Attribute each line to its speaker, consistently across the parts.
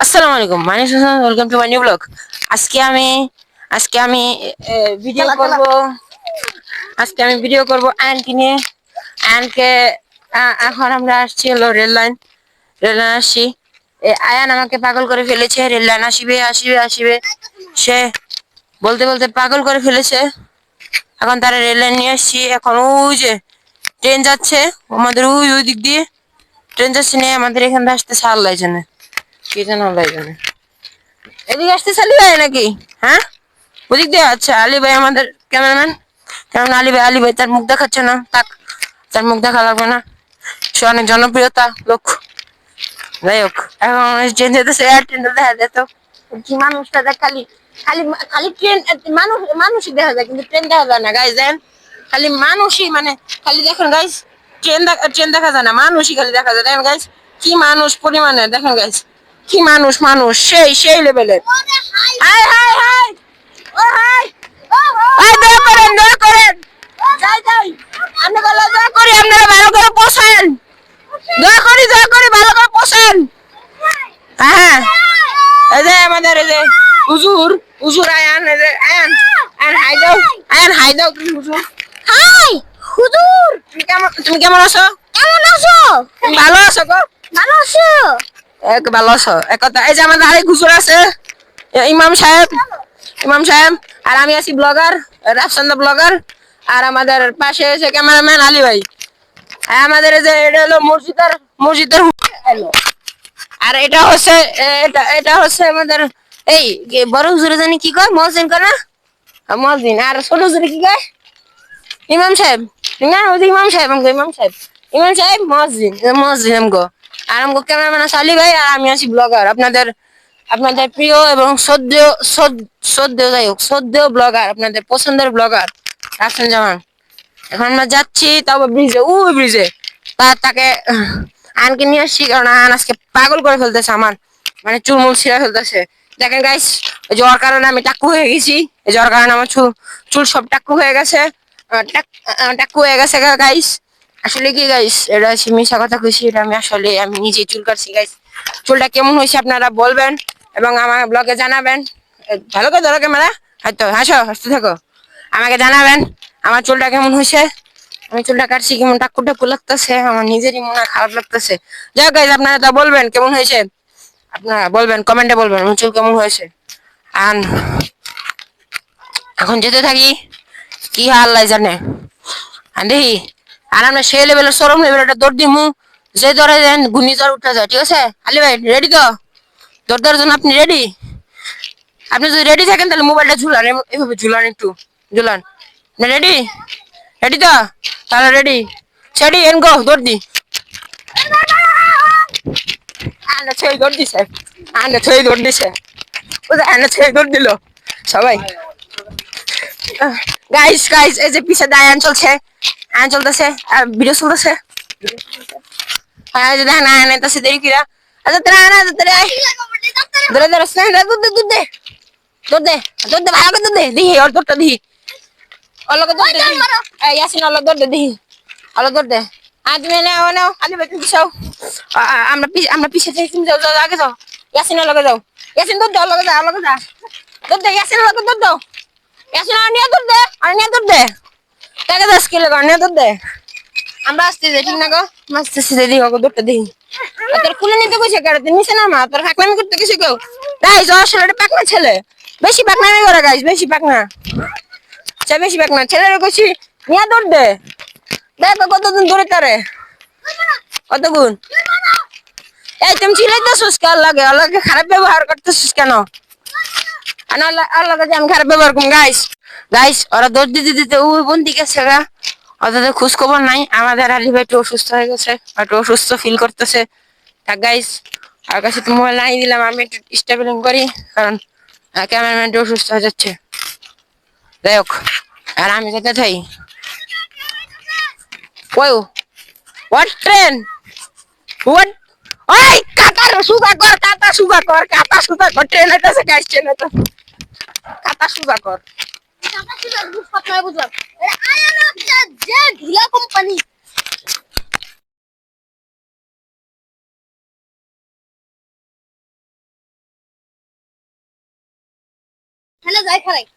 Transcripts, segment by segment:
Speaker 1: আসসালামু আলাইকুম, Manis Hasan, welcome to my new blog. আজকে আমি আজকে আমি ভিডিও করব। আজকে আমি ভিডিও করব আয়নকে নিয়ে। আয়নকে এখন আমরা আসছি হলো রেল লাইন আসছি। আয়ান আমাকে পাগল করে ফেলেছে। রেল লাইন আসিবে আসিবে আসিবে, সে বলতে বলতে পাগল করে ফেলেছে। এখন তারা রেল লাইন নিয়ে আসছি। এখন ওই যে ট্রেন যাচ্ছে আমাদের ওই ওই দিক দিয়ে ট্রেন যাচ্ছে নিয়ে আমাদের এখানে আসতেছে। আল্লাহ জানে কি জানে, আল্লাহ জানে। এদিকে আসতেছে আলী ভাই নাকি? হ্যাঁ, ওদিক দিয়ে। আচ্ছা, আলী ভাই আমাদের ক্যামেরাম্যান। কারণ আলী ভাই তার মুখ দেখাচ্ছে না, তার মুখ দেখা লাগবে না, সে অনেক জনপ্রিয়তা লোক। যাই হোক, এখন ট্রেন যেতেছে, এয়ার ট্রেনটা দেখা যেত কি মানুষটা দেখ, খালি খালি খালি ট্রেন, মানুষই দেখা যায় কিন্তু ট্রেন দেখা যায় না গাইজ। দেন খালি মানুষই, মানে খালি দেখেন গাইজ, ট্রেন দেখা যায় না, মানুষই খালি দেখা যায়। দেখেন গাইজ কি মানুষ পরিমাণে, দেখেন গাইজ কি মানুষ সেই লেভেলের। হাই হাই হাই, ও হাই, হাই, দয়া করেন যাই আপনি বলে দয়া করি, আপনারা ভালো করে পোষেন, দয়া করি ভালো করে পোষেন। হ্যাঁ, এই যে আমাদের এই যে হুজুর আয়ান, এই যে আয়ান হাই দাও তুমি হুজুর। হাই হুজুর, তুমি কেমন আছো? তুমি ভালো আছো গো? ভালো আছো এক কথা। এই যে আমাদের আরেক হুজুর আছে, ইমাম সাহেব, আর আমি আছি ব্লগার, রাফসান দা ব্লগার। আর আমাদের পাশে আছে ক্যামেরাম্যান আলী ভাই। আর আমাদের এই যে এটা হলো মসজিদের হলো। আর এটা হচ্ছে আমাদের এই বড় হুজুরে জানি কি কয়, মহসিন কয় না? মহসিন। আর ছোট হুজুরে কি কয়? ইমাম সাহেব। না, ওই যে ইমাম সাহেব মহসিন আমগো। আর আমগো ক্যামেরাম্যান আছে আলী ভাই, আর আমি আছি ব্লগার, আপনাদের প্রিয় এবং শ্রদ্ধেয় যাই হোক, শ্রদ্ধেয় ব্লগার, আপনাদের পছন্দের ব্লগার রাফসান জামান। এখন আমরা যাচ্ছি, তারপর ব্রিজে তাকে আনকে নিয়ে আসছি, কারণ আন আজকে পাগল করে ফেলতেছে আমার, মানে চুলমুল ছিঁড়ে ফেলতেছে। দেখেন গাইস, জ্বর কারণে আমি টাক্কু হয়ে গেছি। জ্বর কারণে আমার চুল সব টাক্কু হয়ে গেছে, টাক্কু হয়ে গেছে গাইস। আসলে কি গাইস, এটা মিশা কথা খুশি, এটা আমি নিজে চুল কাটছি গাইস। চুলটা কেমন হয়েছে আপনারা বলবেন এবং আমার ব্লগে জানাবেন। ভালো করে ধরো ক্যামেরা, হয়তো হাসতে থাকো, আমাকে জানাবেন আমার চুলটা কেমন হয়েছে। আমি চুলটা কাটছি, কেমন টাক্কু টাক্কু লাগতেছে, আমার নিজেরই মনে হয় খারাপ লাগতেছে। যাই হোক গাইস, আপনারা তা বলবেন কেমন হয়েছে, আপনারা বলবেন, কমেন্টে বলবেন আমার চুল কেমন হয়েছে। আর এখন যেতে থাকি, কি আল্লাহ জানে। আর দেখি, আর আমরা সেই লেভেলের সরম লেভেলের দৌড় দিমু, যে দৌড়ে দেন ঘূর্ণিঝড় উঠে যায়। ঠিক আছে আলী ভাই, রেডি তো? দৌড় দেওয়ার জন্য আপনি রেডি? আপনি যদি রেডি থাকেন তাহলে মোবাইলটা ঝুলান, এভাবে ঝুলান, একটু ঝুলান। রেডি? রেডি তো? তাহলে রেডি সেডি এন গো, দৌড় দি। আনা ছয় দৌড় দিছে, আনা ছয় দৌড় দিল সবাই। গাইস এই যে পিছে আয়ন চলছে, আয়ন চলতেছে, আর ভিডিও চলতেছে। হ্যাঁ, এই যে দেখেন আয়ন আইতাছে দেরি কিরা। আচ্ছা তারা আনা, তারা ধরে ধরে স্নেহ দুধ দে ভালো করে দুধ দে, দিহি ওর দুধটা দিহি, ওর লগে দুধ দে, ইয়াসিন ওর লগে দুধ দে, দিহি ওর দুধ দে। আর তুমি নাও আলি ভাই, তুমি পিছাও, আমরা পিছে যাই, তুমি যাও আগে যাও, ইয়াসিনের লগে যাও, ইয়াসিন দুধ দাও, লগে যা দুধ দে, ইয়াসিনের লগে দুধ দাও, ইয়াসিন আর নিয়ে দুধ দে, টাকা 10 কিলো করে নিয়ে দুধ দে। আমরা আসতে যাই, ঠিক না গো? আসতেছি, দিদি গো দুধটা দিহি। তোর খুলে নিতে কইছে কেন? তুই নিচে নামা, তোর ফাঁকনামি করতে কিছু কেউ গাইস, আসলে এটা পাকনা ছেলে, বেশি পাকনামি করে গাইস, বেশি পাকনা ছেলেরা কইছি নিয়ে দৌড় দে। দেখ কতদিন দূরে তারে, কত গুণ। এই তুমি চিলাইতেছিস কেন? লাগে খারাপ ব্যবহার করতেছিস কেন? আল্লাহ আমি খারাপ ব্যবহার করুন গাইস ওরা দৌড় দিতে দিতে ওই বন্দি গেছে গা, ওদের খোঁজ খবর নাই। আমাদের আলী ভাই একটু অসুস্থ হয়ে গেছে, একটু অসুস্থ ফিল করতেছে। থাক গাইস, আর কাছে তো মোবাইল নাই, দিলাম আমি একটু স্টেবলিং করি, কারণ ক্যামেরাম্যান একটু অসুস্থ হয়ে যাচ্ছে। যাই হোক, আর আমি যেতে চাই। ওই হোয়াট ট্রেন, হোয়াট, ওই কাতা সুগা কর ট্রেন আইতাছে গাইস, ট্রেন আইতাছে, কাতা সুগা কর। বুঝলাম যে ঢিলা কোম্পানি।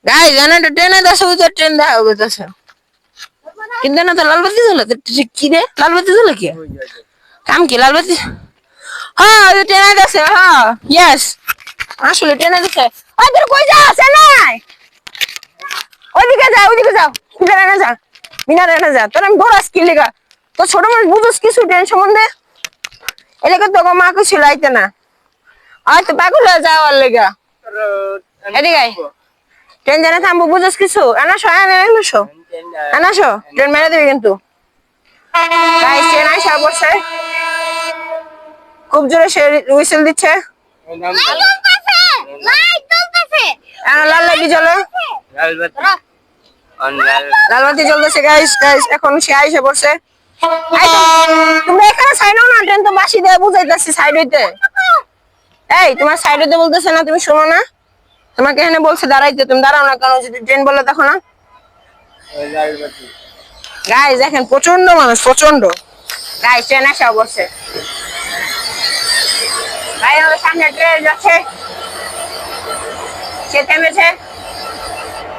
Speaker 1: গাইস জানেন তো ট্রেনে দশ বছর ট্রেন দেখা গেছে কিন্তু না তো লালবাতি জ্বলে কি রে লালবাতি জ্বলে কি কাম কি লালবাতি হ্যাঁ ওই ট্রেনে গেছে হ্যাঁ ইয়েস আসলে ট্রেনে গেছে ওই তোর কই যাস নাই ওইদিকে যাও মিনারে যা মিনারে যা তোর আমি বড় স্কিল লেগা তো ছোট মানুষ বুঝোস কিছু ট্রেন সম্বন্ধে এলাকা তো মা কিছু লাইতে না আর তো পাগল হয়ে যাওয়ার লেগা এদিকে ট্রেন জানে থামবো বুঝোস কিছু আনাসো আনাসো ট্রেন মেরে দেবে কিন্তু গাইস ট্রেন আইসা পড়ছে খুব জোরে সে হুইসেল দিচ্ছে লাল লাইট জ্বলে লালবাতি জ্বলতেছে গাইস এখন সে আইসা পড়ছে তুমি এখানে সাইড না ট্রেন তো বাসি দিয়ে বুঝাইতেছি সাইড হইতে এই তোমার সাইড হইতে বলতেছে না তুমি শোনো না তোমাকে এখানে বলছে দাঁড়াইতে তুমি দাঁড়াও না কেন যদি ট্রেন বলে দেখো না গাইস দেখেন প্রচন্ড মানুষ প্রচন্ড গাইস ট্রেন আসা বসছে গাইস আমার সামনে ট্রেন যাচ্ছে সে থেমেছে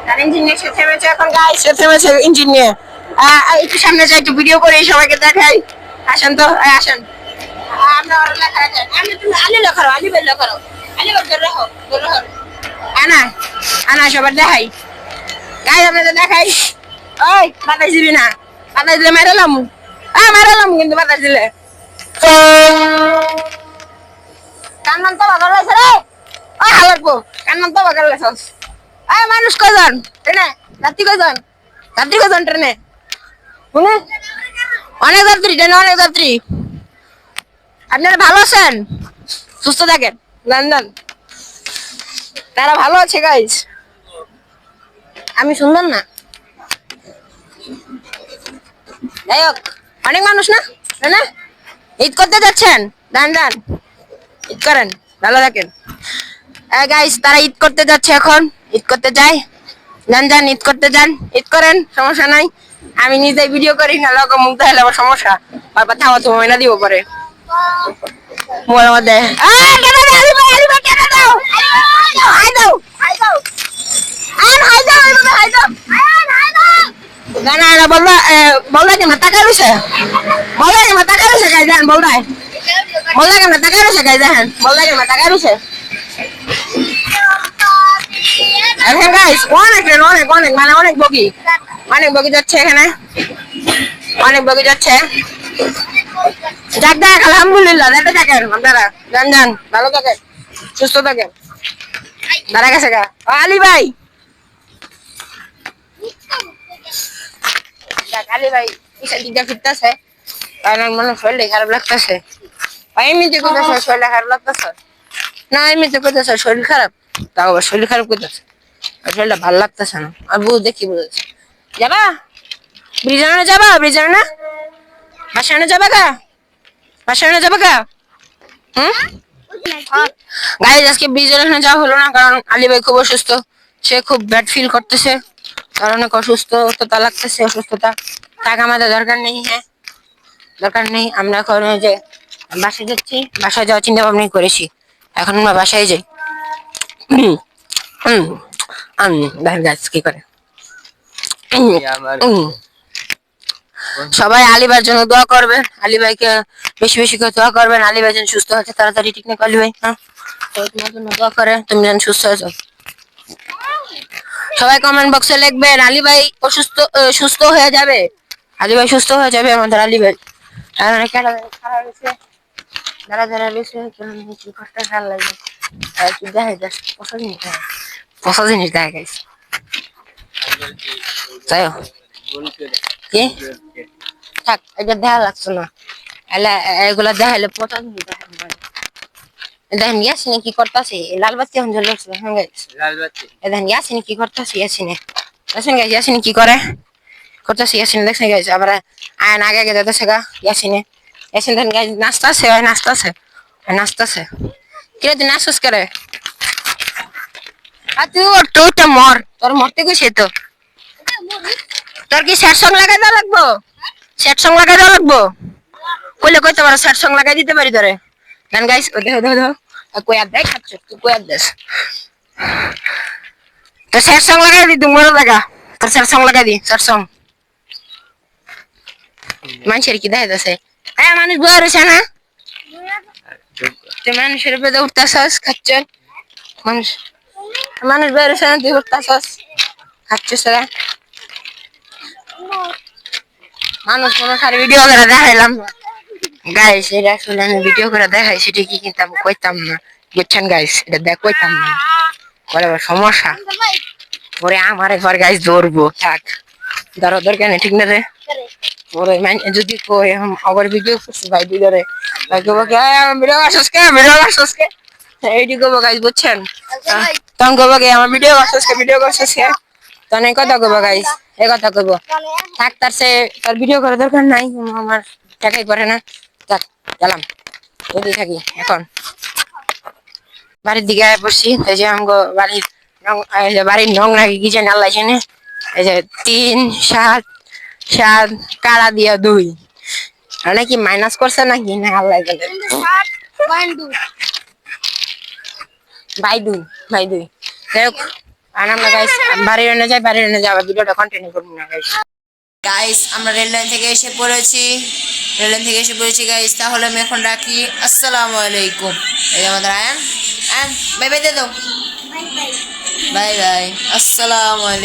Speaker 1: তার ইঞ্জিন নিয়ে সে থেমেছে এখন গাইস সে থেমেছে ইঞ্জিন নিয়ে একটু সামনে যাই একটু ভিডিও করে সবাইকে দেখাই আসেন তো আসেন আমরা ওর লেখা রাখেন আমি তুমি আলি লেখা আলি বেল লেখা আলি বেল রাখো আনা সবার দেখাই গাইস আপনাদের দেখাই ওই বাতাস দিবি না বাতাস দিলে মেরালাম কিন্তু বাতাস দিলে কান্নান তো বাগাল লাগছে রে ওই হালাকবো কান্নান তো বাগাল লাগছস এই মানুষ কয়জন ট্রেনে যাত্রী কয়জন ট্রেনে শুনে অনেক যাত্রী ট্রেনে অনেক যাত্রী আপনারা ভালো আছেন সুস্থ থাকেন লন্ডন তারা ভালো আছে গাইস আমি সুন্দর না যাই হোক অনেক মানুষ না না ঈদ করতে যাচ্ছেন দান ঈদ করেন ভালো থাকেন গাইস তারা ঈদ করতে যাচ্ছে এখন ঈদ করতে যায় যান ঈদ করতে যান ঈদ করেন সমস্যা নাই আমি নিজে ভিডিও করি না লোক মুখ দেখালে আবার সমস্যা বারবার থামা তুমি ময়না দিব পরে মোবাইলের মধ্যে বলদা কেন টাকা রয়েছে গাই দেখেন বলদা কেন টাকা রয়েছে গাই দেখেন বলদা কেন টাকা রয়েছে এখন গাইস অনেক মানে অনেক বগি যাচ্ছে এখানে অনেক বগি যাচ্ছে যাক দেখ আলহামদুলিল্লাহ দেখতে থাকেন আপনারা যান ভালো থাকেন সুস্থ থাকেন দাঁড়া গেছে গা আলী ভাই আলী ভাই কিসের দিকটা ফিরতেছে কারণ মনে শরীরটা খারাপ লাগতেছে এমনিতে কোথাছে শরীরটা খারাপ লাগতেছে না এমনিতে কোথাছে শরীর খারাপ তাও আবার শরীর খারাপ করতেছে শরীরটা ভালো লাগতেছে না আর দেখি বুঝেছে যাবা ব্রিজানে যাবা বাসানে যাবা গা গাইস আজকে ব্রিজের যাওয়া হলো না কারণ আলী ভাই খুব অসুস্থ সে খুব ব্যাড ফিল করতেছে কারণ অনেক অসুস্থতা লাগতেছে অসুস্থতা টাকা আমাদের দরকার নেই আমরা এখন যে বাসায় যাচ্ছি বাসায় যাওয়ার চিন্তা ভাবনা করেছি এখন আমরা বাসায় যাই দেখেন গাছ কি করে সবাই আলী ভাইয়ের জন্য দোয়া করবেন আলী ভাইকে বেশি বেশি করে দোয়া করবেন আলী ভাই যেন সুস্থ হচ্ছে তাড়াতাড়ি ঠিক না আলী ভাই হ্যাঁ তোমার জন্য দোয়া করে তুমি যেন সুস্থ হয়ে যাও সবাই কমেন্ট বক্সে লিখবেন আলী ভাই সুস্থ হয়ে যাবে আমাদের আলী ভাই যারা রয়েছে কি করতে ভাল লাগে পশা জিনিস দেখা গেছে তাই কি থাক এটা দেখা লাগছে না এগুলা দেখাইলে পচা জিনিস দেখেন ইয়াসিনে কি করতেছে লালবাতি এখন জ্বলে উঠছে দেখেন গাইস দেখেন ইয়াসিনে কি করতেছে ইয়াসিনে কি করতেছে ইয়াসিনে দেখছেন গাইস আবার আয়ন আগে যেতেছে গা ইয়াসিন দেখেন গাইস নাচতেছে কিরে তুই নাচস করে আর তুই তোরটা মর তোর মরতে গেছে তো তোর কি স্যাড সং লাগাই দেওয়া লাগবো কইলে কইতে পারো স্যাড সং লাগাই দিতে পারি তোরে দেন গাইস ও দেখো কই আর দেখ খাচ্ছ তুই কই আর দেশ তো স্যার সং লাগাই দি তুমি বড় জায়গা তোর স্যার সং লাগাই দি স্যার সং মানুষের কি দেখা যাচ্ছে মানুষ বয়ে রয়েছে না তুই মানুষের উপরে উঠতেছস খাচ্ছ মানুষ মানুষ বয়ে রয়েছে না তুই উঠতেছস খাচ্ছিস রে মানুষ কোনো সারি ভিডিও করে দেখাইলাম গাইস এটা আসলে আমি ভিডিও করে দেখাই সেটা কি কিন্তু আমি কইতাম না বুঝছেন গাইস এটা দেখ কইতাম না করে সমস্যা ওরে আমার একবার গাইস ধরবো থাক ধরো দরকার নেই ঠিক না রে ওরে যদি কই আবার ভিডিও করছি ভাই দিদারে ভাই কব কে ভিডিও আসছ কে এইটি কব গাইস বুঝছেন তখন কব কে আমার ভিডিও করছিস কে তখন এই কথা কব গাইস এই কথা কব থাক তার সে তার ভিডিও করার দরকার নাই আমার টাকাই করে না যাক গেলাম যদি থাকি এখন বাড়ির দিকে বসছি এই যে আমগো বাড়ির নং নাকি কি জানি আল্লাহ জানে এই যে 3 7 7 কালা দিয়া 2 নাকি মাইনাস করছে নাকি না আল্লাহ জানে ভাই দুই দেখ আমরা গাইস বাড়ির এনে যাই আবার ভিডিওটা কন্টিনিউ করব না গাইস গাইস আমরা রেল লাইন থেকে এসে পড়েছি গাইস তাহলে আমি এখন রাখি আসসালামু আলাইকুম এই যে আমাদের আয়ান বাই বাই দে দাও বাই বাই আসসালামু আলাইকুম